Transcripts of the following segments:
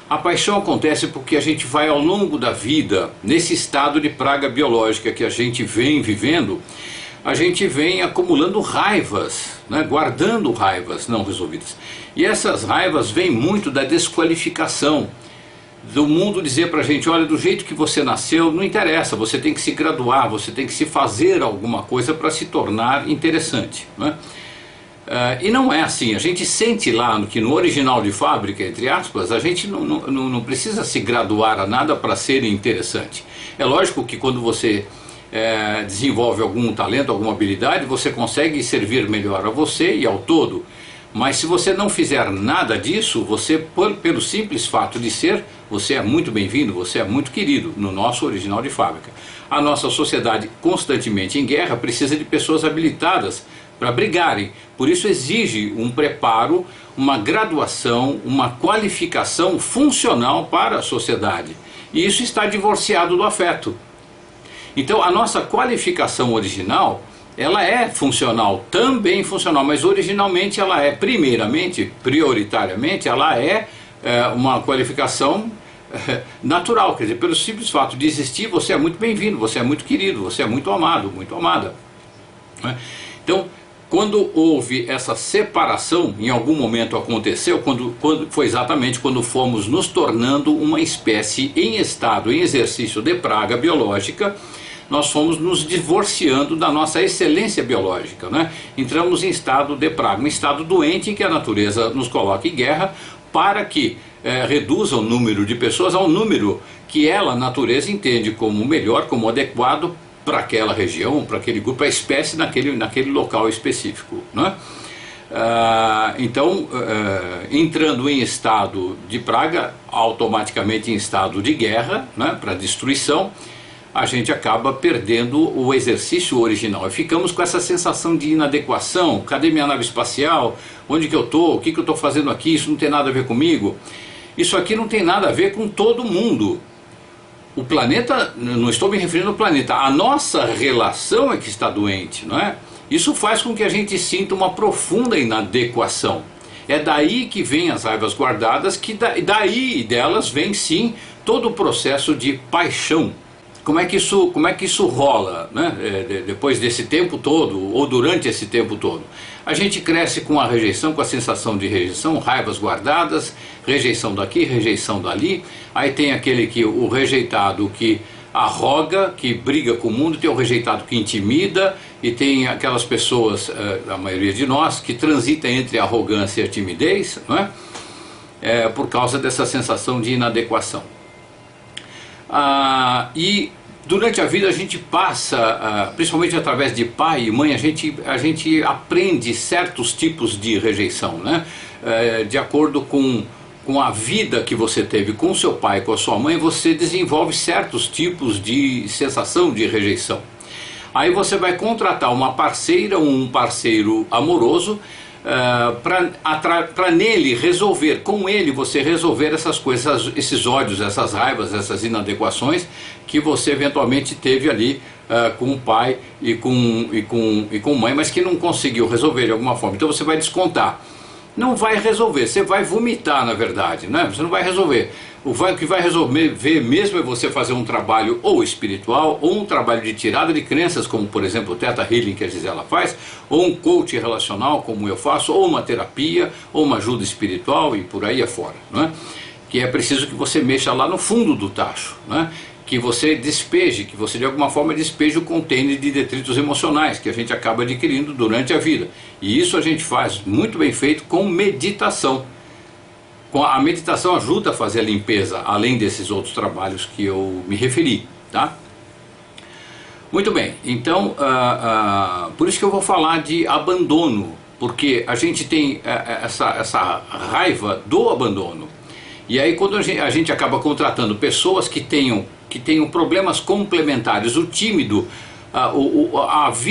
A paixão acontece porque a gente vai ao longo da vida, nesse estado de praga biológica que a gente vem vivendo, a gente vem acumulando raivas, né, guardando raivas não resolvidas. E essas raivas vêm muito da desqualificação, do mundo dizer pra gente, olha, do jeito que você nasceu, não interessa, você tem que se graduar, você tem que se fazer alguma coisa para se tornar interessante, né? E não é assim, a gente sente lá que no original de fábrica, entre aspas, a gente não precisa se graduar a nada para ser interessante. É lógico que quando você desenvolve algum talento, alguma habilidade, você consegue servir melhor a você e ao todo. Mas se você não fizer nada disso, você, pelo simples fato de ser, você é muito bem-vindo, você é muito querido no nosso original de fábrica. A nossa sociedade, constantemente em guerra, precisa de pessoas habilitadas para brigarem. Por isso exige um preparo, uma graduação, uma qualificação funcional para a sociedade. E isso está divorciado do afeto. Então a nossa qualificação original, ela é funcional, também funcional, mas originalmente ela é, primeiramente, prioritariamente, ela é uma qualificação natural. Quer dizer, pelo simples fato de existir, você é muito bem-vindo, você é muito querido, você é muito amado, muito amada. Então, quando houve essa separação, em algum momento aconteceu, foi exatamente quando fomos nos tornando uma espécie em estado, em exercício de praga biológica, nós fomos nos divorciando da nossa excelência biológica, né? Entramos em estado de praga, um estado doente em que a natureza nos coloca em guerra para que reduza o número de pessoas ao número que ela, a natureza, entende como melhor, como adequado para aquela região, para aquele grupo, para a espécie naquele local específico, né? Então, entrando em estado de praga, automaticamente em estado de guerra, né, para destruição, a gente acaba perdendo o exercício original e ficamos com essa sensação de inadequação. Cadê minha nave espacial? Onde que eu estou? O que que eu estou fazendo aqui? Isso não tem nada a ver comigo. Isso aqui não tem nada a ver com todo mundo. O planeta, não estou me referindo ao planeta, a nossa relação é que está doente, não é? Isso faz com que a gente sinta uma profunda inadequação. É daí que vem as raivas guardadas, que daí delas vem sim todo o processo de paixão. Como é que isso rola, né? Depois desse tempo todo, ou durante esse tempo todo? A gente cresce com a rejeição, com a sensação de rejeição, raivas guardadas, rejeição daqui, rejeição dali. Aí tem o rejeitado que arroga, que briga com o mundo, tem o rejeitado que intimida, e tem aquelas pessoas, a maioria de nós, que transita entre a arrogância e a timidez, não é? Por causa dessa sensação de inadequação. E durante a vida a gente passa, principalmente através de pai e mãe, a gente aprende certos tipos de rejeição, né? De acordo com a vida que você teve com seu pai, com a sua mãe, você desenvolve certos tipos de sensação de rejeição. Aí você vai contratar uma parceira ou um parceiro amoroso para nele resolver, com ele você resolver essas coisas, esses ódios, essas raivas, essas inadequações que você eventualmente teve ali com o pai e com mãe, mas que não conseguiu resolver de alguma forma. Então você vai descontar. Não vai resolver, você vai vomitar, na verdade, né? Você não vai resolver. O que vai resolver mesmo é você fazer um trabalho ou espiritual, ou um trabalho de tirada de crenças, como por exemplo o Theta Healing que a Gisela faz, ou um coach relacional como eu faço, ou uma terapia, ou uma ajuda espiritual e por aí afora, né? Que é preciso que você mexa lá no fundo do tacho, né? Que você despeje, que você de alguma forma despeje o container de detritos emocionais que a gente acaba adquirindo durante a vida. E isso a gente faz muito bem feito com meditação. A meditação ajuda a fazer a limpeza, além desses outros trabalhos que eu me referi, tá? Muito bem, então, por isso que eu vou falar de abandono, porque a gente tem essa raiva do abandono. E aí quando a gente acaba contratando pessoas que tenham problemas complementares, o tímido,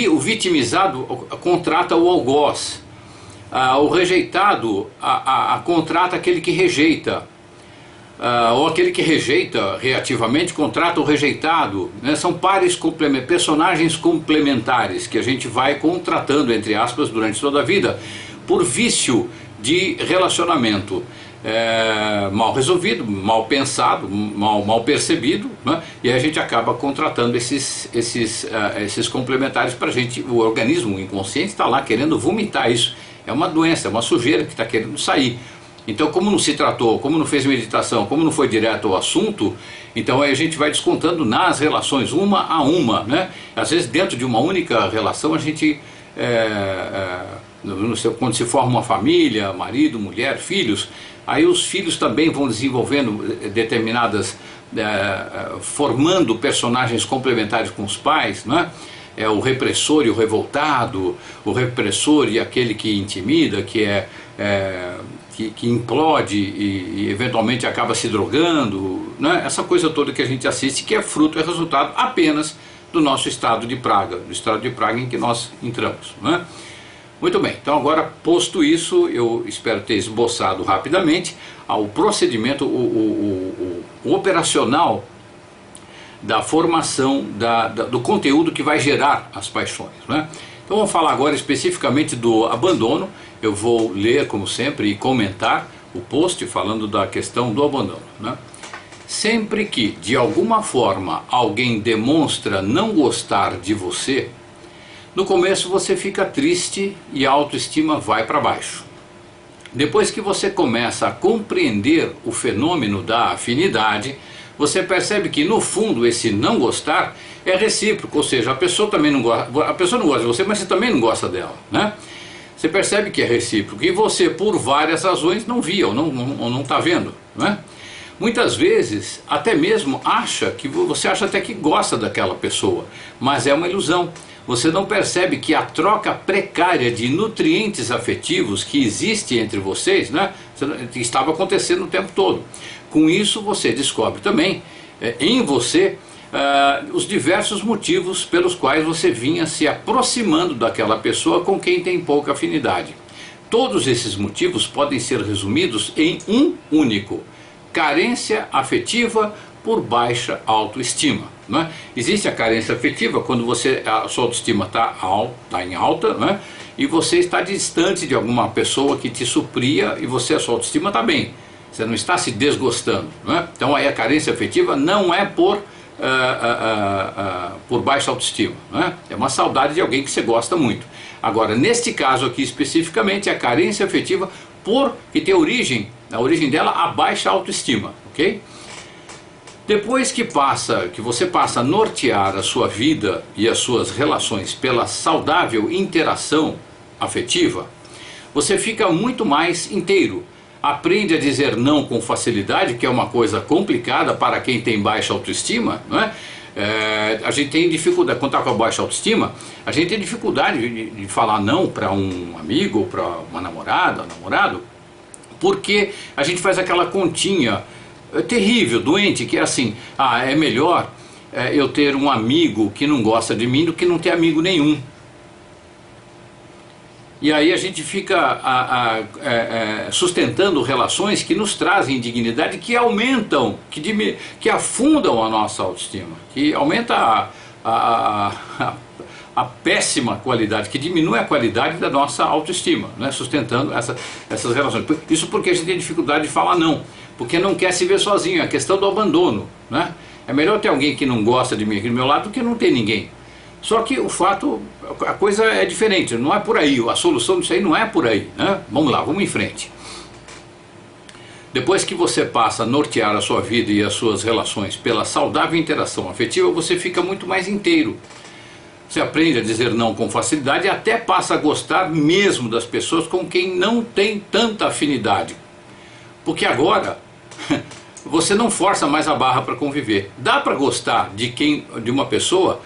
o vitimizado contrata o algoz, o rejeitado contrata aquele que rejeita, ou aquele que rejeita reativamente contrata o rejeitado, né? São personagens complementares que a gente vai contratando, entre aspas, durante toda a vida, por vício de relacionamento. mal resolvido, mal pensado, mal percebido, né? E a gente acaba contratando esses complementares para a gente. O organismo, o inconsciente, está lá querendo vomitar isso. É uma doença, é uma sujeira que está querendo sair. Então, como não se tratou, como não fez meditação, como não foi direto ao assunto, então aí a gente vai descontando nas relações, uma a uma, né? Às vezes dentro de uma única relação a gente, quando se forma uma família, marido, mulher, filhos, aí os filhos também vão desenvolvendo determinadas, formando personagens complementares com os pais, né? É o repressor e o revoltado, o repressor e aquele que intimida, que implode e eventualmente acaba se drogando, né? Essa coisa toda que a gente assiste, que é fruto, é resultado apenas do nosso estado de praga, do estado de praga em que nós entramos, né? Muito bem, então agora posto isso, eu espero ter esboçado rapidamente o procedimento, o operacional da formação do conteúdo que vai gerar as paixões, né? Então vamos falar agora especificamente do abandono. Eu vou ler, como sempre, e comentar o post falando da questão do abandono, né? Sempre que, de alguma forma, alguém demonstra não gostar de você, no começo você fica triste e a autoestima vai para baixo. Depois que você começa a compreender o fenômeno da afinidade, você percebe que no fundo esse não gostar é recíproco, ou seja, a pessoa também não gosta, a pessoa não gosta de você, mas você também não gosta dela, né? Você percebe que é recíproco e você, por várias razões, não via ou não está vendo, né? Muitas vezes até mesmo você acha até que gosta daquela pessoa, mas é uma ilusão. Você não percebe que a troca precária de nutrientes afetivos que existe entre vocês, né, estava acontecendo o tempo todo. Com isso você descobre também em você os diversos motivos pelos quais você vinha se aproximando daquela pessoa com quem tem pouca afinidade. Todos esses motivos podem ser resumidos em um único: carência afetiva por baixa autoestima, né? Existe a carência afetiva quando a sua autoestima está em alta, né? E você está distante de alguma pessoa que te supria e a sua autoestima está bem. Você não está se desgostando, né? Então aí a carência afetiva não é por baixa autoestima, né? É uma saudade de alguém que você gosta muito. Agora, neste caso aqui especificamente, a carência afetiva que tem a origem dela, a baixa autoestima, ok? Depois que você passa a nortear a sua vida e as suas relações pela saudável interação afetiva, você fica muito mais inteiro. Aprende a dizer não com facilidade, que é uma coisa complicada para quem tem baixa autoestima, não é? A gente tem dificuldade, quando está com a baixa autoestima, a gente tem dificuldade de falar não para um amigo, ou para uma namorada, um namorado, porque a gente faz aquela continha terrível, doente, que é assim: é melhor eu ter um amigo que não gosta de mim do que não ter amigo nenhum. E aí a gente fica sustentando relações que nos trazem indignidade, que aumentam, que afundam a nossa autoestima, que aumenta a péssima qualidade, que diminui a qualidade da nossa autoestima, né? Sustentando essas relações. Isso porque a gente tem dificuldade de falar não, porque não quer se ver sozinho. É a questão do abandono, né? É melhor ter alguém que não gosta de mim aqui do meu lado do que não ter ninguém. Só que a coisa é diferente, não é por aí, a solução disso aí não é por aí, né? Vamos lá, vamos em frente. Depois que você passa a nortear a sua vida e as suas relações pela saudável interação afetiva, você fica muito mais inteiro. Você aprende a dizer não com facilidade e até passa a gostar mesmo das pessoas com quem não tem tanta afinidade. Porque agora você não força mais a barra para conviver. Dá para gostar de uma pessoa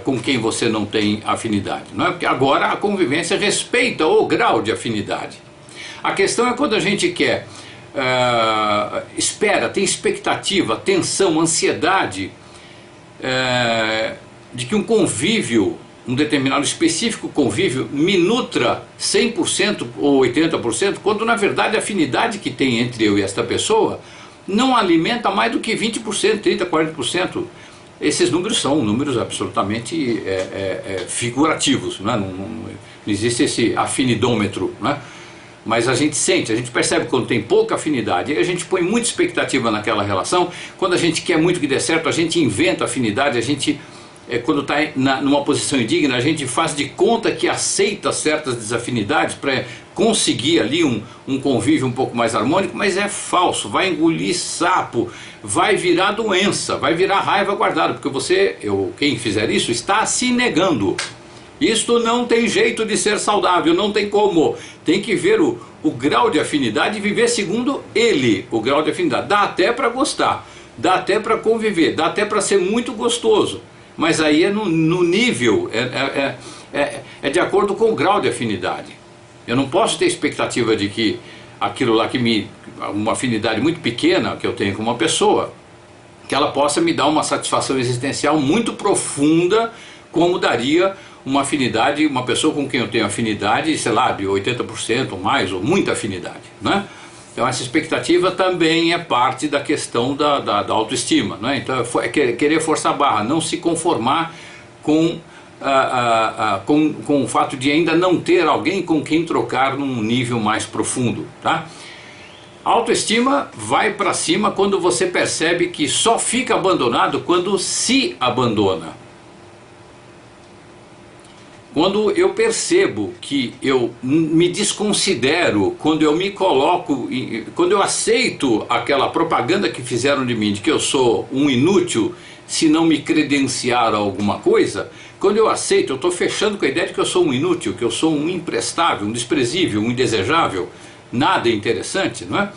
com quem você não tem afinidade, não é? Porque agora a convivência respeita o grau de afinidade. A questão é quando a gente quer, tem expectativa, tensão, ansiedade de que um convívio, um determinado específico convívio, me nutra 100% ou 80%, quando na verdade a afinidade que tem entre eu e esta pessoa não alimenta mais do que 20%, 30%, 40%. Esses números são números absolutamente figurativos, né? Não existe esse afinidômetro, né? mas a gente sente, a gente percebe quando tem pouca afinidade, e a gente põe muita expectativa naquela relação. Quando a gente quer muito que dê certo, a gente inventa afinidade, a gente, quando está numa posição indigna, a gente faz de conta que aceita certas desafinidades para conseguir ali um convívio um pouco mais harmônico, mas é falso, vai engolir sapo, vai virar doença, vai virar raiva guardada, porque você, quem fizer isso, está se negando. Isto não tem jeito de ser saudável, não tem como. Tem que ver o grau de afinidade e viver segundo ele, o grau de afinidade. Dá até para gostar, dá até para conviver, dá até para ser muito gostoso. Mas aí é no nível, é de acordo com o grau de afinidade. Eu não posso ter expectativa de que aquilo lá uma afinidade muito pequena que eu tenho com uma pessoa, que ela possa me dar uma satisfação existencial muito profunda, como daria uma afinidade, uma pessoa com quem eu tenho afinidade, sei lá, de 80% ou mais, ou muita afinidade, né? Então essa expectativa também é parte da questão da autoestima, né? Então é querer forçar a barra, não se conformar com o fato de ainda não ter alguém com quem trocar num nível mais profundo, tá? A autoestima vai para cima quando você percebe que só fica abandonado quando se abandona. Quando eu percebo que eu me desconsidero, quando eu me coloco, quando eu aceito aquela propaganda que fizeram de mim, de que eu sou um inútil se não me credenciar a alguma coisa, quando eu aceito, eu estou fechando com a ideia de que eu sou um inútil, que eu sou um imprestável, um desprezível, um indesejável, nada interessante, não é?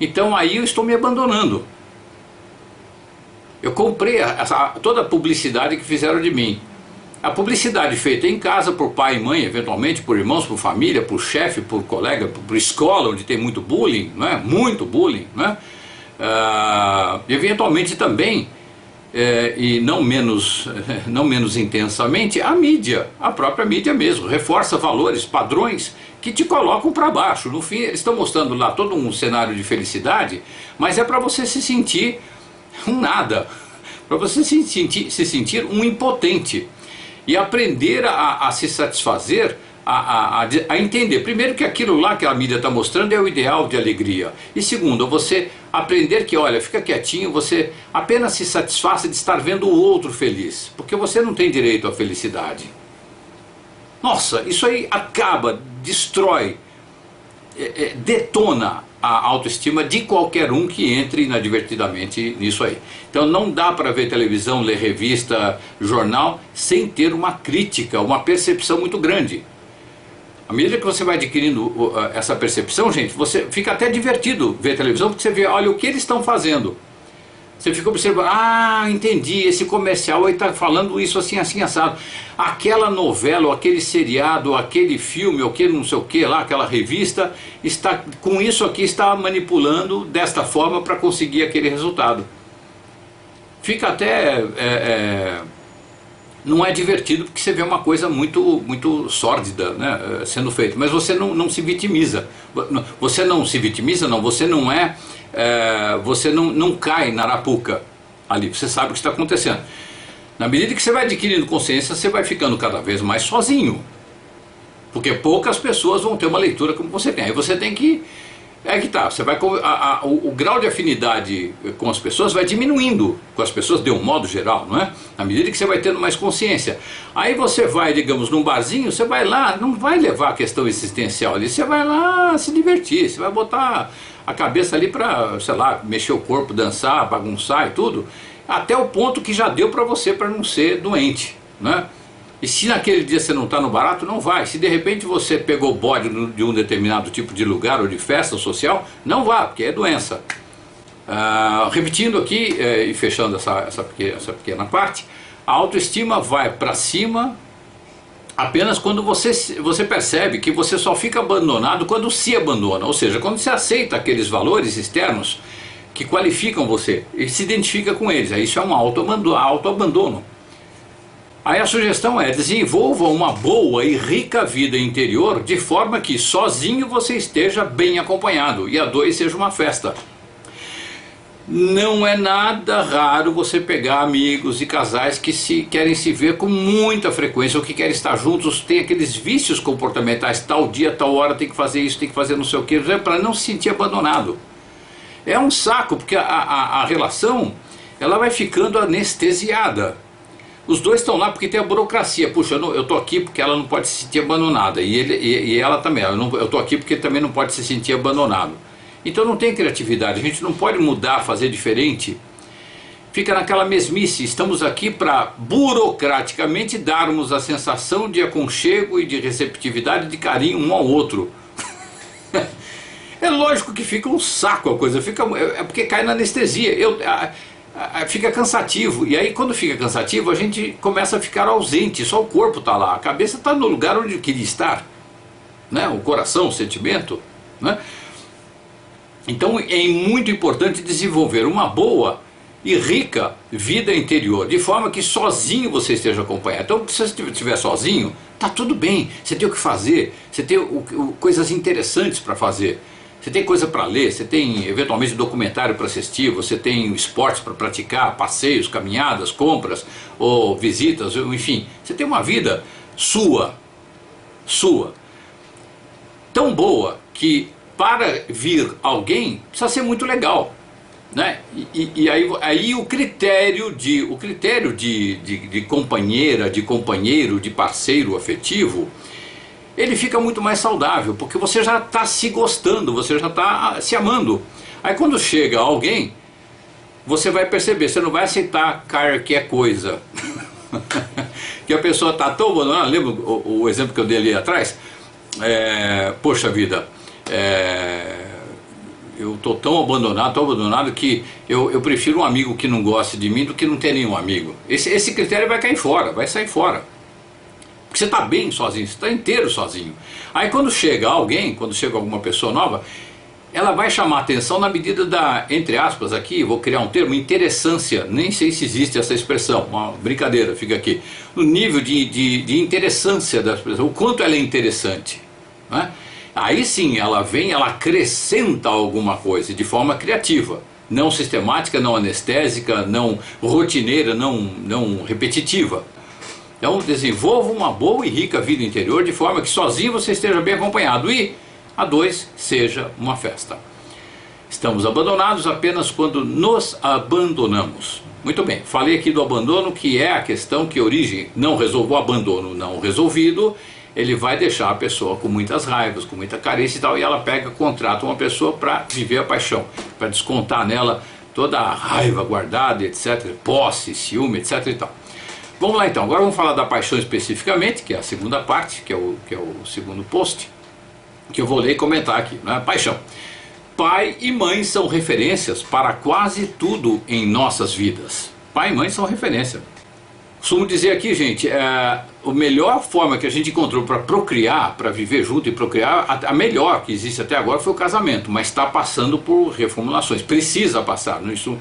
Então aí eu estou me abandonando. Eu comprei toda a publicidade que fizeram de mim. A publicidade feita em casa por pai e mãe, eventualmente por irmãos, por família, por chefe, por colega, por escola, onde tem muito bullying, não é? Muito bullying, né? Eventualmente também, e não menos intensamente, a mídia, a própria mídia mesmo, reforça valores, padrões que te colocam para baixo. No fim, eles estão mostrando lá todo um cenário de felicidade, mas é para você se sentir um nada, para você se sentir um impotente. E aprender a se satisfazer, a entender, primeiro, que aquilo lá que a mídia está mostrando é o ideal de alegria. E segundo, você aprender que, olha, fica quietinho, você apenas se satisfaça de estar vendo o outro feliz, porque você não tem direito à felicidade. Nossa, isso aí acaba, destrói, detona a autoestima de qualquer um que entre inadvertidamente nisso aí. Então não dá para ver televisão, ler revista, jornal, sem ter uma crítica, uma percepção muito grande. À medida que você vai adquirindo essa percepção, gente, você fica até divertido ver televisão, porque você vê, olha o que eles estão fazendo. Você fica observando, entendi, esse comercial aí está falando isso assim, assim, assado. Aquela novela, ou aquele seriado, ou aquele filme, ou aquele não sei o que lá, aquela revista, com isso aqui está manipulando desta forma para conseguir aquele resultado. Fica até... não é divertido, porque você vê uma coisa muito sórdida, né, sendo feita, mas você não se vitimiza. Você não se vitimiza, não, você não você não cai na arapuca ali, você sabe o que está acontecendo. Na medida que você vai adquirindo consciência, você vai ficando cada vez mais sozinho, porque poucas pessoas vão ter uma leitura como você tem. Aí você tem que... você vai, o grau de afinidade com as pessoas vai diminuindo com as pessoas de um modo geral, não é? Na medida que você vai tendo mais consciência. Aí você vai, digamos, num barzinho, você vai lá, não vai levar a questão existencial ali, você vai lá se divertir, você vai botar a cabeça ali para, sei lá, mexer o corpo, dançar, bagunçar e tudo, até o ponto que já deu para você, para não ser doente, né? E se naquele dia você não está no barato, não vai. Se de repente você pegou bode de um determinado tipo de lugar ou de festa social, não vá, porque é doença. Repetindo aqui e fechando essa pequena parte, a autoestima vai para cima apenas quando você percebe que você só fica abandonado quando se abandona. Ou seja, quando você aceita aqueles valores externos que qualificam você e se identifica com eles. Aí isso é um autoabandono. Aí a sugestão é: desenvolva uma boa e rica vida interior de forma que sozinho você esteja bem acompanhado e a dois seja uma festa. Não é nada raro você pegar amigos e casais que querem se ver com muita frequência, ou que querem estar juntos, tem aqueles vícios comportamentais, tal dia, tal hora tem que fazer isso, tem que fazer não sei o que, para não se sentir abandonado. É um saco, porque a relação, ela vai ficando anestesiada. Os dois estão lá porque tem a burocracia. Puxa, eu estou aqui porque ela não pode se sentir abandonada, e ela também, eu estou aqui porque ele também não pode se sentir abandonado. Então não tem criatividade, a gente não pode mudar, fazer diferente. Fica naquela mesmice, estamos aqui para burocraticamente darmos a sensação de aconchego e de receptividade, de carinho um ao outro. É lógico que fica um saco a coisa, é porque cai na anestesia, fica cansativo. E aí quando fica cansativo a gente começa a ficar ausente, só o corpo está lá, a cabeça está no lugar onde queria estar, né? O coração, o sentimento, né? Então é muito importante desenvolver uma boa e rica vida interior, de forma que sozinho você esteja acompanhado. Então se você estiver sozinho, tá tudo bem, você tem o que fazer, você tem coisas interessantes para fazer, você tem coisa para ler, você tem eventualmente documentário para assistir, você tem esportes para praticar, passeios, caminhadas, compras ou visitas, enfim, você tem uma vida sua, tão boa que para vir alguém precisa ser muito legal, né? E aí o critério de companheira, de companheiro, de parceiro afetivo, ele fica muito mais saudável, porque você já está se gostando, você já está se amando. Aí quando chega alguém, você vai perceber, você não vai aceitar qualquer coisa. Que a pessoa está tão abandonada. Lembra o exemplo que eu dei ali atrás? Poxa vida, eu estou tão abandonado que eu prefiro um amigo que não goste de mim do que não ter nenhum amigo. Esse critério vai cair fora, vai sair fora. Porque você está bem sozinho, você está inteiro sozinho. Aí quando chega alguém, quando chega alguma pessoa nova, ela vai chamar atenção na medida da, entre aspas aqui, vou criar um termo, interessância, nem sei se existe essa expressão, uma brincadeira, fica aqui. No nível de interessância da expressão, o quanto ela é interessante, né? Aí sim ela vem, ela acrescenta alguma coisa de forma criativa, não sistemática, não anestésica, não rotineira, não repetitiva. Então desenvolva uma boa e rica vida interior de forma que sozinho você esteja bem acompanhado e a dois seja uma festa. Estamos abandonados apenas quando nos abandonamos. Muito bem, falei aqui do abandono, que é a questão que origem, não resolveu o abandono não resolvido, ele vai deixar a pessoa com muitas raivas, com muita carência e tal, e ela contrata uma pessoa para viver a paixão, para descontar nela toda a raiva guardada, etc, posse, ciúme, etc e tal. Vamos lá então, agora vamos falar da paixão especificamente, que é a segunda parte, que é o segundo post, que eu vou ler e comentar aqui, né? Paixão. Pai e mãe são referências para quase tudo em nossas vidas. Pai e mãe são referência. Costumo dizer aqui, gente, a melhor forma que a gente encontrou para procriar, para viver junto e procriar, a melhor que existe até agora foi o casamento, mas está passando por reformulações, precisa passar. Isso,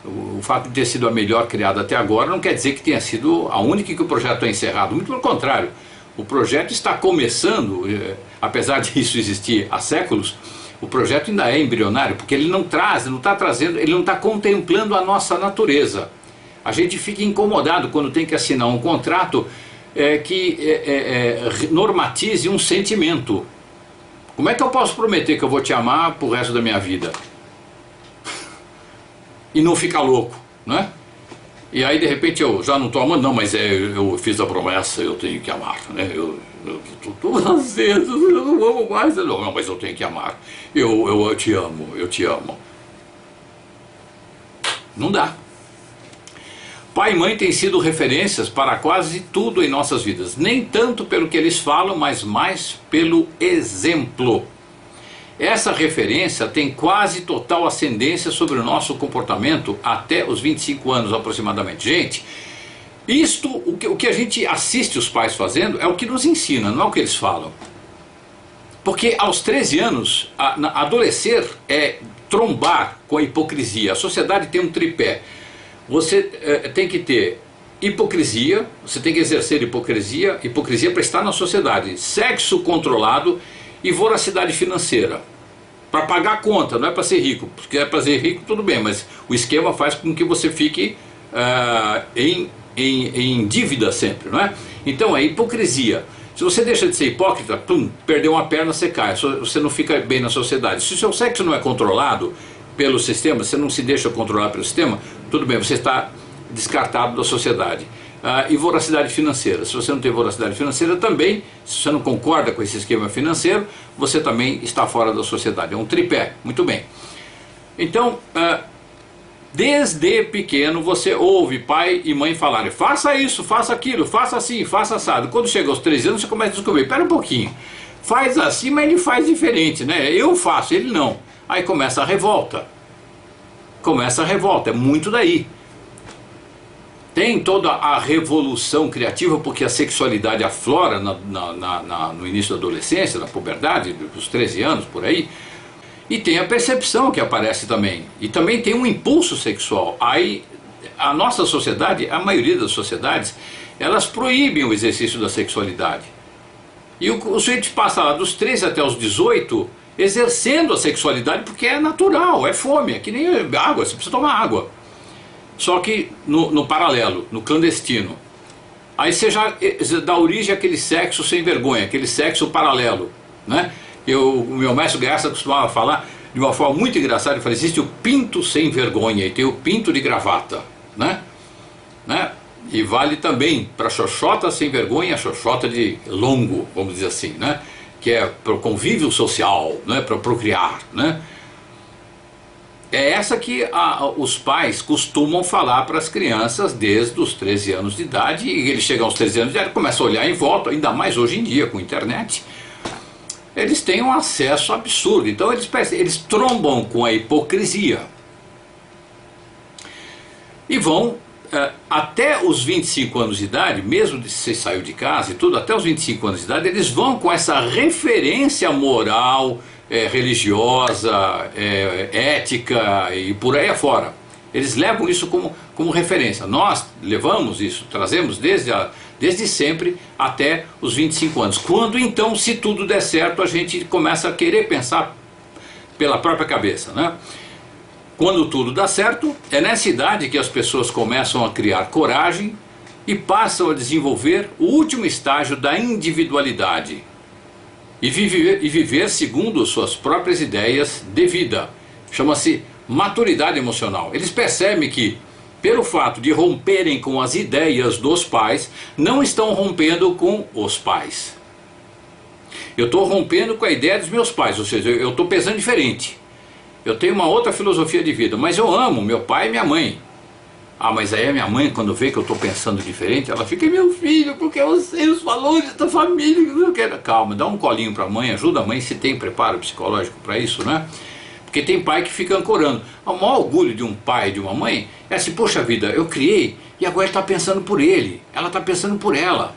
o fato de ter sido a melhor criada até agora não quer dizer que tenha sido a única que o projeto é encerrado, muito pelo contrário. O projeto está começando, apesar disso existir há séculos, o projeto ainda é embrionário, porque ele não está trazendo, ele não está contemplando a nossa natureza. A gente fica incomodado quando tem que assinar um contrato que normatize um sentimento. Como é que eu posso prometer que eu vou te amar pro resto da minha vida? E não ficar louco, né? E aí de repente eu já não estou amando, não, mas eu fiz a promessa, eu tenho que amar, né? Eu estou aceso, eu não amo mais, não, mas eu tenho que amar. Eu te amo, eu te amo. Não dá. Pai e mãe têm sido referências para quase tudo em nossas vidas. Nem tanto pelo que eles falam, mas mais pelo exemplo. Essa referência tem quase total ascendência sobre o nosso comportamento até os 25 anos aproximadamente. Gente, o que a gente assiste os pais fazendo é o que nos ensina, não é o que eles falam. Porque aos 13 anos, adolescer é trombar com a hipocrisia. A sociedade tem um tripé. Você tem que ter hipocrisia, você tem que exercer hipocrisia para estar na sociedade, sexo controlado e voracidade financeira. para pagar a conta, não é para ser rico, porque é para ser rico tudo bem, mas o esquema faz com que você fique em dívida sempre, não é? Então é hipocrisia. Se você deixa de ser hipócrita, pum, perdeu uma perna, você cai, você não fica bem na sociedade. Se o seu sexo não é controlado pelo sistema, você não se deixa controlar pelo sistema, tudo bem, você está descartado da sociedade. E voracidade financeira, se você não tem voracidade financeira também, se você não concorda com esse esquema financeiro, você também está fora da sociedade, é um tripé, muito bem. Então, desde pequeno você ouve pai e mãe falarem, faça isso, faça aquilo, faça assim, faça assado. Quando chega aos 13 anos você começa a descobrir, espera um pouquinho, faz assim, mas ele faz diferente, né? Eu faço, ele não. Aí começa a revolta, é muito daí. Tem toda a revolução criativa, porque a sexualidade aflora no início da adolescência, na puberdade, dos 13 anos, por aí. E tem a percepção que aparece também. E também tem um impulso sexual. Aí a nossa sociedade, a maioria das sociedades, elas proíbem o exercício da sexualidade. E o sujeito passa lá dos 13 até os 18 exercendo a sexualidade porque é natural, é fome, é que nem água, você precisa tomar água. Só que no paralelo, no clandestino. Aí você já dá origem àquele sexo sem vergonha, aquele sexo paralelo, né? O meu mestre Graça costumava falar de uma forma muito engraçada, ele falava, existe o pinto sem vergonha e tem o pinto de gravata, né? E vale também para a xoxota sem vergonha, a xoxota de longo, vamos dizer assim, né? Que é para o convívio social, né? Para procriar, né? É essa que os pais costumam falar para as crianças desde os 13 anos de idade, e eles chegam aos 13 anos de idade, começam a olhar em volta, ainda mais hoje em dia com a internet, eles têm um acesso absurdo, então eles trombam com a hipocrisia. E vão, até os 25 anos de idade, mesmo de você saiu de casa e tudo, até os 25 anos de idade, eles vão com essa referência moral, religiosa, ética e por aí afora. Eles levam isso como referência. Nós levamos isso, trazemos desde sempre até os 25 anos. Quando então, se tudo der certo, a gente começa a querer pensar pela própria cabeça, né? Quando tudo dá certo, é nessa idade que as pessoas começam a criar coragem e passam a desenvolver o último estágio da individualidade. E viver segundo suas próprias ideias de vida. Chama-se maturidade emocional. Eles percebem que, pelo fato de romperem com as ideias dos pais, não estão rompendo com os pais. Eu estou rompendo com a ideia dos meus pais, ou seja, eu estou pensando diferente. Eu tenho uma outra filosofia de vida, mas eu amo meu pai e minha mãe. Ah, mas aí a minha mãe, quando vê que eu estou pensando diferente, ela fica, meu filho, porque eu sei os valores da família, eu quero. Calma, dá um colinho para a mãe, ajuda a mãe, se tem preparo psicológico para isso, né? Porque tem pai que fica ancorando. O maior orgulho de um pai e de uma mãe é assim, poxa vida, eu criei e agora ele está pensando por ele, ela está pensando por ela.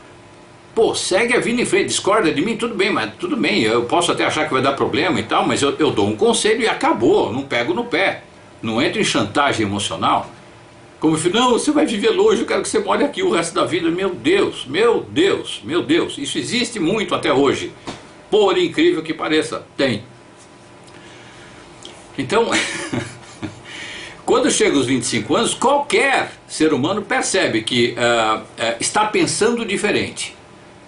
Pô, segue a vida em frente, discorda de mim, tudo bem, mas tudo bem, eu posso até achar que vai dar problema e tal, mas eu dou um conselho e acabou, não pego no pé, não entro em chantagem emocional. Como se, não, você vai viver longe, eu quero que você more aqui o resto da vida. Meu Deus, meu Deus, meu Deus, isso existe muito até hoje, por incrível que pareça, tem. Então, quando chega aos 25 anos, qualquer ser humano percebe que está pensando diferente.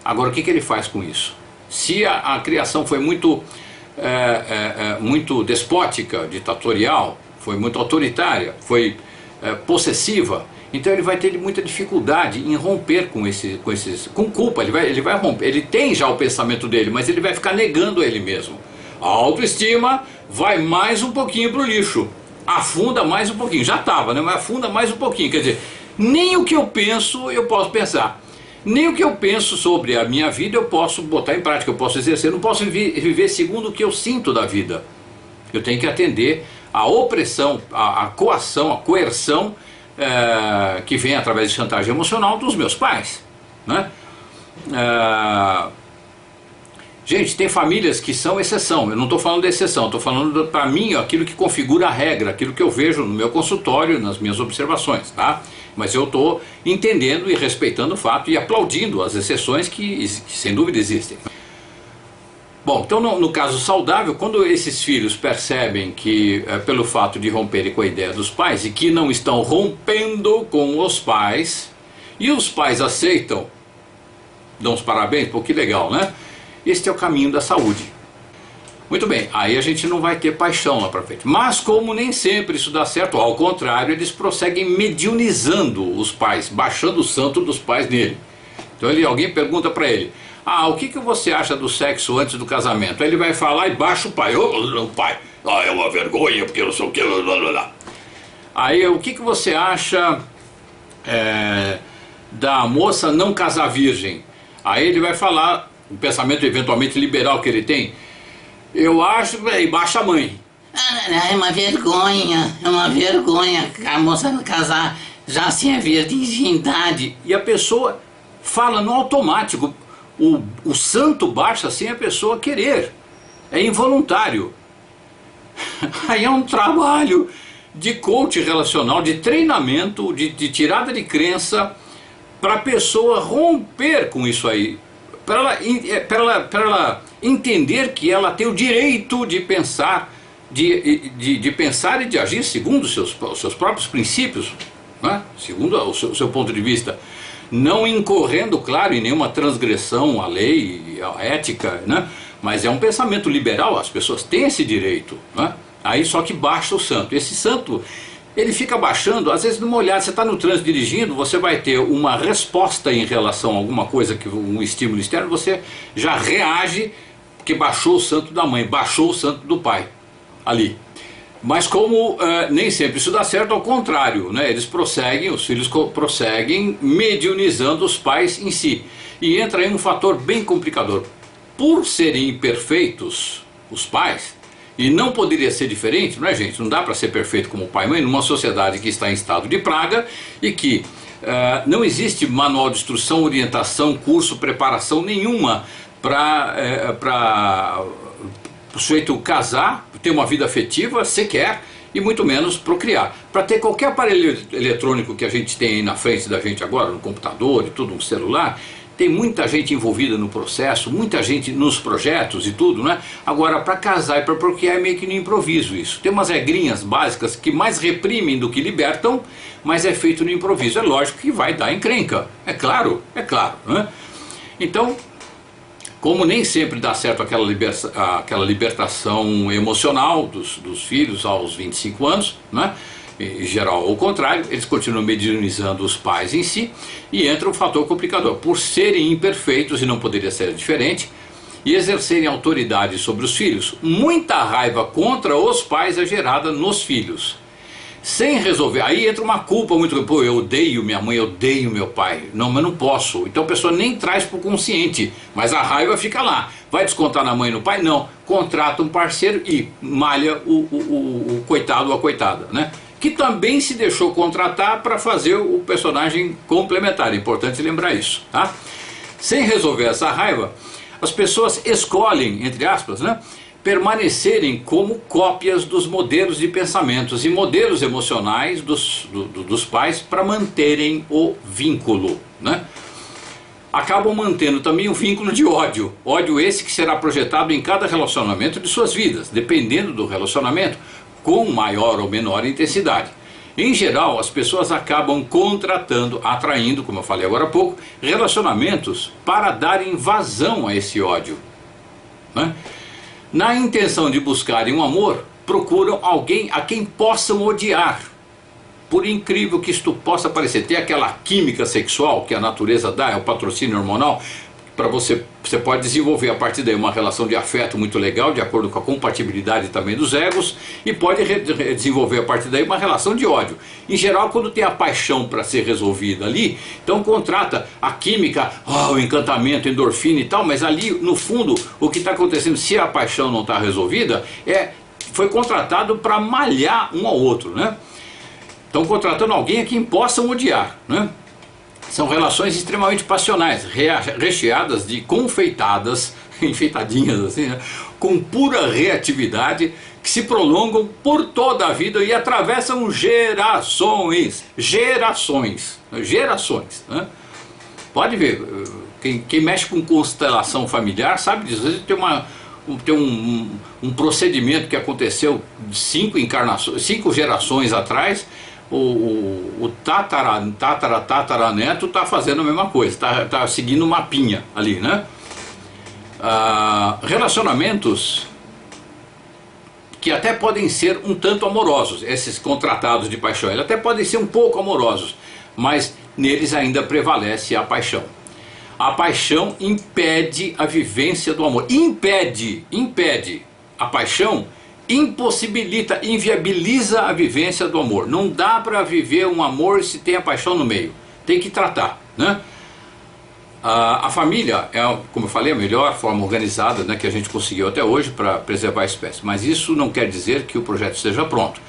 Agora, o que ele faz com isso? Se a criação foi muito despótica, ditatorial, foi muito autoritária, foi possessiva, então ele vai ter muita dificuldade em romper com culpa, ele vai romper, ele tem já o pensamento dele, mas ele vai ficar negando ele mesmo. A autoestima vai mais um pouquinho para o lixo, afunda mais um pouquinho, já estava, né? Mas afunda mais um pouquinho, quer dizer, nem o que eu penso eu posso pensar, nem o que eu penso sobre a minha vida eu posso botar em prática, eu posso exercer, eu não posso viver segundo o que eu sinto da vida. Eu tenho que atender à opressão, à coação, à coerção que vem através de chantagem emocional dos meus pais, né? Gente, tem famílias que são exceção, eu não estou falando de exceção, estou falando para mim aquilo que configura a regra, aquilo que eu vejo no meu consultório, nas minhas observações, tá? Mas eu estou entendendo e respeitando o fato e aplaudindo as exceções que sem dúvida existem. Bom, então no caso saudável, quando esses filhos percebem que, pelo fato de romperem com a ideia dos pais, e que não estão rompendo com os pais, e os pais aceitam, dão os parabéns, pô, que legal, né? Este é o caminho da saúde. Muito bem, aí a gente não vai ter paixão lá pra frente. Mas como nem sempre isso dá certo, ao contrário, eles prosseguem mediunizando os pais, baixando o santo dos pais nele. Então alguém pergunta pra ele: ah, o que você acha do sexo antes do casamento? Aí ele vai falar e baixa o pai. O pai, é uma vergonha, porque eu não sei o que, blá, blá, blá. Aí, o que você acha da moça não casar virgem? Aí ele vai falar, o pensamento eventualmente liberal que ele tem: eu acho, e baixa a mãe. É uma vergonha a moça não casar já sem a virgindade. E a pessoa fala no automático. O santo baixa sem a pessoa querer, é involuntário. Aí é um trabalho de coach relacional, de treinamento, de tirada de crença, para a pessoa romper com isso aí, para ela entender que ela tem o direito de pensar, de pensar e de agir segundo os seus próprios princípios, né? Segundo o seu ponto de vista. Não incorrendo, claro, em nenhuma transgressão à lei, à ética, né? Mas é um pensamento liberal, as pessoas têm esse direito, né? Aí só que baixa o santo. Esse santo, ele fica baixando, às vezes numa olhada, você está no trânsito dirigindo, você vai ter uma resposta em relação a alguma coisa, um estímulo externo, você já reage, porque baixou o santo da mãe, baixou o santo do pai, ali. Mas como nem sempre isso dá certo, ao contrário, né? Os filhos prosseguem mediunizando os pais em si. E entra aí um fator bem complicador. Por serem imperfeitos, os pais, e não poderia ser diferente, não é, gente? Não dá para ser perfeito como pai e mãe numa sociedade que está em estado de praga e que não existe manual de instrução, orientação, curso, preparação nenhuma para o sujeito casar, ter uma vida afetiva sequer, e muito menos procriar. Para ter qualquer aparelho eletrônico que a gente tem aí na frente da gente agora, no computador e tudo, no celular, tem muita gente envolvida no processo, muita gente nos projetos e tudo, né? Agora, para casar e para procriar é meio que no improviso isso. Tem umas regrinhas básicas que mais reprimem do que libertam, mas é feito no improviso. É lógico que vai dar encrenca, é claro, né? Então, como nem sempre dá certo aquela libertação emocional dos filhos aos 25 anos, né? Em geral ao contrário, eles continuam mediunizando os pais em si, e entra um fator complicador. Por serem imperfeitos, e não poderia ser diferente, e exercerem autoridade sobre os filhos, muita raiva contra os pais é gerada nos filhos. Sem resolver, aí entra uma culpa muito grande. Pô, eu odeio minha mãe, eu odeio meu pai. Não, mas não posso. Então a pessoa nem traz para o consciente, mas a raiva fica lá. Vai descontar na mãe e no pai? Não. Contrata um parceiro e malha o coitado ou a coitada, né? Que também se deixou contratar para fazer o personagem complementar. É importante lembrar isso, tá? Sem resolver essa raiva, as pessoas escolhem, entre aspas, né, permanecerem como cópias dos modelos de pensamentos e modelos emocionais dos pais para manterem o vínculo, né? Acabam mantendo também o vínculo de ódio. Ódio esse que será projetado em cada relacionamento de suas vidas, dependendo do relacionamento, com maior ou menor intensidade. Em geral, as pessoas acabam contratando, atraindo, como eu falei agora há pouco, relacionamentos para darem vazão a esse ódio, né? Na intenção de buscarem um amor, procuram alguém a quem possam odiar. Por incrível que isto possa parecer, tem aquela química sexual que a natureza dá, é o patrocínio hormonal, para você pode desenvolver a partir daí uma relação de afeto muito legal, de acordo com a compatibilidade também dos egos, e pode desenvolver a partir daí uma relação de ódio. Em geral, quando tem a paixão para ser resolvida ali, então contrata a química, o encantamento, endorfina e tal, mas ali no fundo o que está acontecendo, se a paixão não está resolvida, foi contratado para malhar um ao outro, né? Estão contratando alguém a quem possam odiar, né? São relações extremamente passionais, recheadas de confeitadas, enfeitadinhas assim, né? Com pura reatividade, que se prolongam por toda a vida e atravessam gerações, né? Pode ver, quem mexe com constelação familiar sabe disso. Às vezes tem tem um procedimento que aconteceu 5 gerações atrás. O tataraneto está fazendo a mesma coisa, está seguindo um mapinha ali, né? Relacionamentos que até podem ser um tanto amorosos, esses contratados de paixão, eles até podem ser um pouco amorosos, mas neles ainda prevalece a paixão. A paixão impede a vivência do amor, impede. A paixão impossibilita, inviabiliza a vivência do amor. Não dá para viver um amor se tem a paixão no meio, tem que tratar, né? A família é, como eu falei, a melhor forma organizada, né, que a gente conseguiu até hoje para preservar a espécie. Mas isso não quer dizer que o projeto esteja pronto.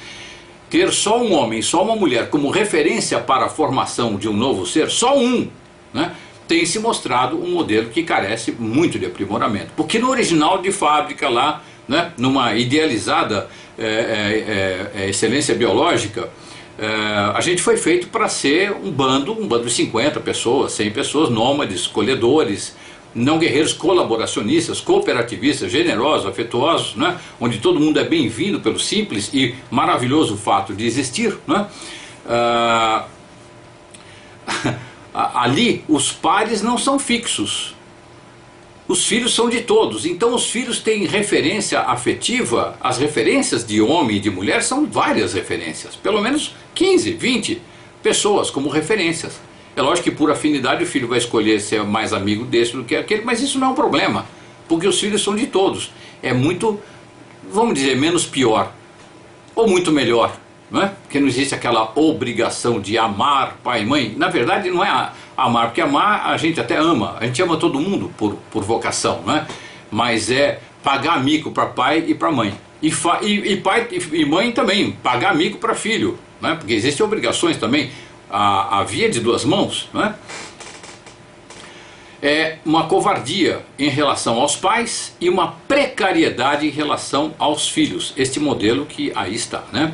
Ter só um homem, só uma mulher como referência para a formação de um novo ser, só um, né, tem se mostrado um modelo que carece muito de aprimoramento. Porque no original de fábrica lá, né, numa idealizada excelência biológica, a gente foi feito para ser um bando de 50 pessoas, 100 pessoas, nômades, colhedores, não guerreiros, colaboracionistas, cooperativistas, generosos, afetuosos, né? Onde todo mundo é bem-vindo pelo simples e maravilhoso fato de existir, né? Ali os pares não são fixos, os filhos são de todos, então os filhos têm referência afetiva. As referências de homem e de mulher são várias referências, pelo menos 15, 20 pessoas como referências. É lógico que por afinidade o filho vai escolher ser mais amigo desse do que aquele, mas isso não é um problema, porque os filhos são de todos. É muito, vamos dizer, menos pior, ou muito melhor, não é? Porque não existe aquela obrigação de amar pai e mãe. Na verdade não é amar, porque amar a gente até ama, a gente ama todo mundo por vocação, né? Mas é pagar mico para pai e para mãe, e pai e mãe também, pagar mico para filho, né? Porque existem obrigações também, a via de duas mãos, né? É uma covardia em relação aos pais e uma precariedade em relação aos filhos, este modelo que aí está, né?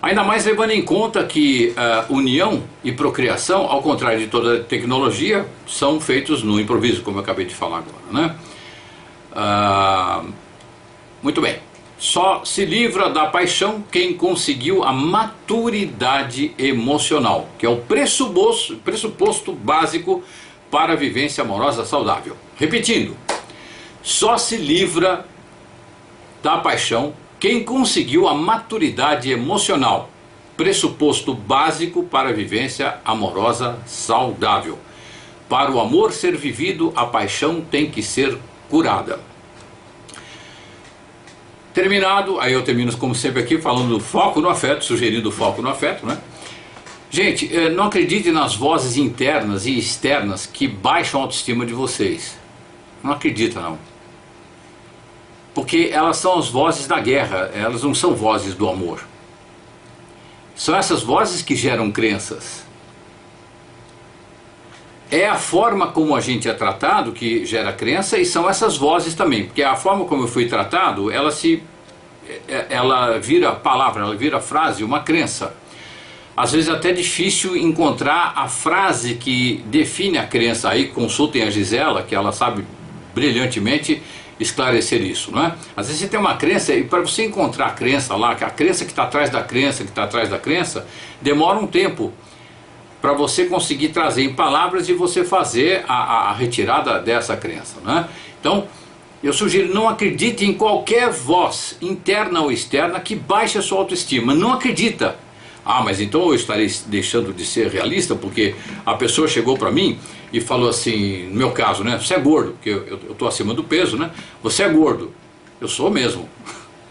Ainda mais levando em conta que união e procriação, ao contrário de toda tecnologia, são feitos no improviso, como eu acabei de falar agora, né? Muito bem. Só se livra da paixão quem conseguiu a maturidade emocional, que é o pressuposto básico para a vivência amorosa saudável. Repetindo, só se livra da paixão quem conseguiu a maturidade emocional, pressuposto básico para a vivência amorosa saudável. Para o amor ser vivido, a paixão tem que ser curada. Terminado, aí eu termino como sempre aqui falando do foco no afeto, sugerindo o foco no afeto, né? Gente, não acredite nas vozes internas e externas que baixam a autoestima de vocês. Não acredita não. Porque elas são as vozes da guerra, elas não são vozes do amor. São essas vozes que geram crenças. É a forma como a gente é tratado que gera crença, e são essas vozes também. Porque a forma como eu fui tratado, ela vira palavra, ela vira frase, uma crença. Às vezes é até difícil encontrar a frase que define a crença. Aí consultem a Gisela, que ela sabe brilhantemente esclarecer isso, não é? Às vezes você tem uma crença, e para você encontrar a crença lá, a crença que está atrás da crença, que está atrás da crença, demora um tempo para você conseguir trazer em palavras e você fazer a retirada dessa crença, não é? Então, eu sugiro, não acredite em qualquer voz, interna ou externa, que baixe a sua autoestima. Não acredita. Ah, mas então eu estarei deixando de ser realista, porque a pessoa chegou para mim e falou assim, no meu caso, né? Você é gordo, porque eu estou acima do peso, né? Você é gordo. Eu sou mesmo.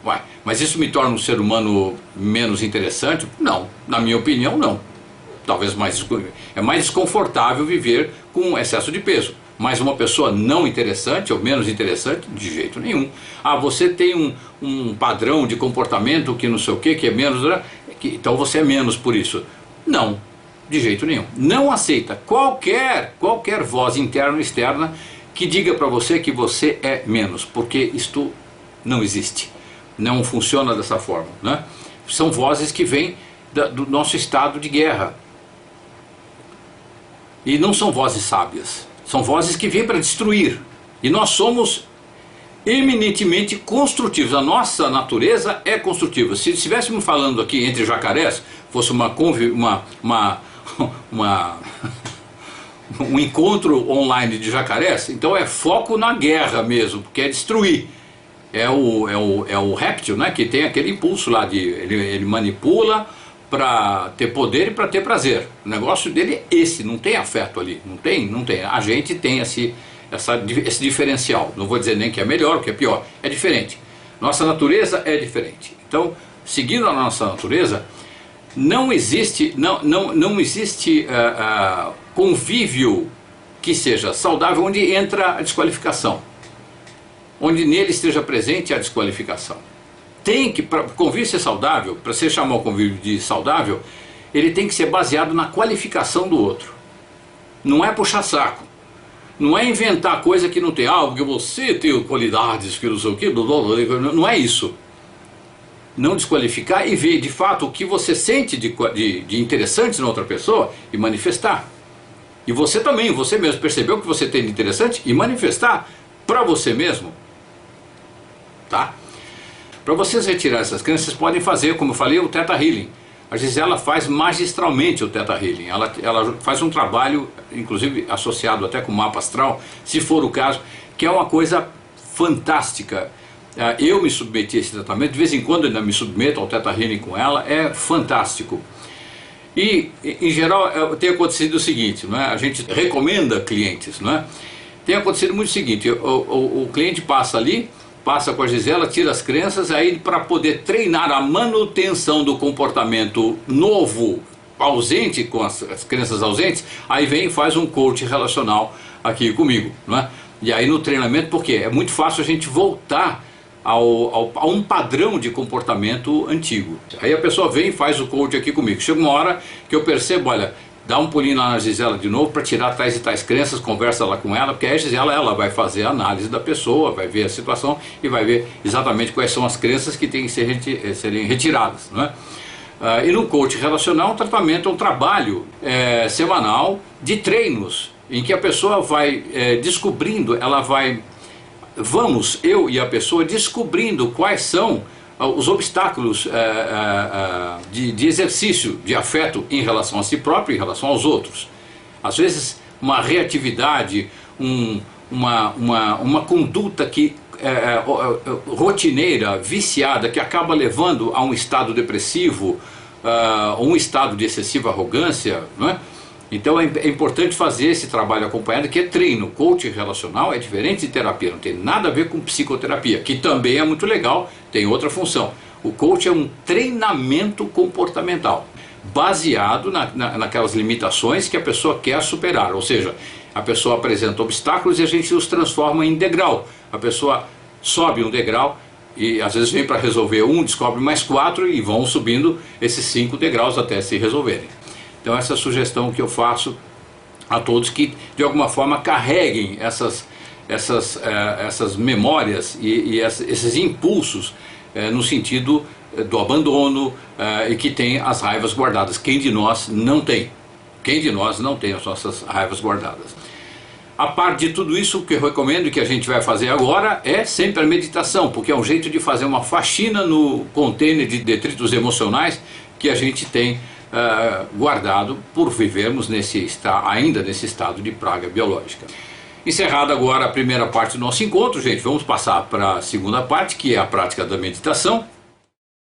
Uai, mas isso me torna um ser humano menos interessante? Não, na minha opinião não. Talvez é mais desconfortável viver com excesso de peso. Mas uma pessoa não interessante ou menos interessante, de jeito nenhum. Ah, você tem um padrão de comportamento que não sei o que é menos, então você é menos por isso. Não, de jeito nenhum. Não aceita qualquer voz interna ou externa que diga para você que você é menos, porque isto não existe. Não funciona dessa forma, né? São vozes que vêm do nosso estado de guerra. E não são vozes sábias. São vozes que vêm para destruir. E nós somos eminentemente construtivos. A nossa natureza é construtiva. Se estivéssemos falando aqui entre jacarés, fosse um encontro online de jacarés, então é foco na guerra mesmo, porque é destruir. É o réptil, né, que tem aquele impulso lá, ele manipula para ter poder e para ter prazer. O negócio dele é esse, não tem afeto ali, não tem. A gente tem esse diferencial. Não vou dizer nem que é melhor ou que é pior, é diferente. Nossa natureza é diferente. Então, seguindo a nossa natureza, não existe convívio que seja saudável onde entra a desqualificação, onde nele esteja presente a desqualificação. Tem que, para o convívio ser saudável, para você chamar o convívio de saudável, ele tem que ser baseado na qualificação do outro. Não é puxar saco. Não é inventar coisa que não tem. Ah, porque você tem qualidades que não sei o que, não é isso. Não desqualificar e ver de fato o que você sente de interessante na outra pessoa e manifestar. E você também, você mesmo, percebeu o que você tem de interessante e manifestar para você mesmo. Tá? Para vocês retirar essas crenças, vocês podem fazer, como eu falei, o Theta Healing. A Gisela faz magistralmente o Theta Healing. Ela faz um trabalho, inclusive associado até com o mapa astral, se for o caso, que é uma coisa fantástica. Eu me submeti a esse tratamento, de vez em quando ainda me submeto ao Theta Healing com ela, é fantástico. E, em geral, tem acontecido o seguinte, não é? A gente recomenda clientes, não é? Tem acontecido muito o seguinte, o cliente passa ali, passa com a Gisela, tira as crenças, aí para poder treinar a manutenção do comportamento novo, ausente, com as crenças ausentes, aí vem e faz um coach relacional aqui comigo, não é? E aí no treinamento, porque é muito fácil a gente voltar a um padrão de comportamento antigo. Aí a pessoa vem e faz o coach aqui comigo. Chega uma hora que eu percebo, olha, dá um pulinho lá na Gisela de novo para tirar tais e tais crenças, conversa lá com ela, porque a Gisela ela vai fazer a análise da pessoa, vai ver a situação e vai ver exatamente quais são as crenças que têm que serem retiradas, não é? E no coach relacional, o tratamento é um trabalho semanal de treinos, em que a pessoa vai descobrindo, eu e a pessoa descobrindo quais são os obstáculos de exercício de afeto em relação a si próprio e em relação aos outros. Às vezes uma reatividade, uma conduta rotineira, viciada, que acaba levando a um estado depressivo, um estado de excessiva arrogância, não é? Então é importante fazer esse trabalho acompanhado, que é treino. Coaching relacional é diferente de terapia, não tem nada a ver com psicoterapia, que também é muito legal, tem outra função. O coaching é um treinamento comportamental, baseado naquelas limitações que a pessoa quer superar, ou seja, a pessoa apresenta obstáculos e a gente os transforma em degrau. A pessoa sobe um degrau e às vezes vem para resolver descobre mais 4 e vão subindo esses 5 degraus até se resolverem. Então essa é a sugestão que eu faço a todos que de alguma forma carreguem essas memórias e esses impulsos no sentido do abandono e que tem as raivas guardadas. Quem de nós não tem? Quem de nós não tem as nossas raivas guardadas? A parte de tudo isso, o que eu recomendo que a gente vai fazer agora é sempre a meditação, porque é um jeito de fazer uma faxina no container de detritos emocionais que a gente tem guardado por vivermos ainda nesse estado de praga biológica. Encerrada agora a primeira parte do nosso encontro, gente, vamos passar para a segunda parte, que é a prática da meditação.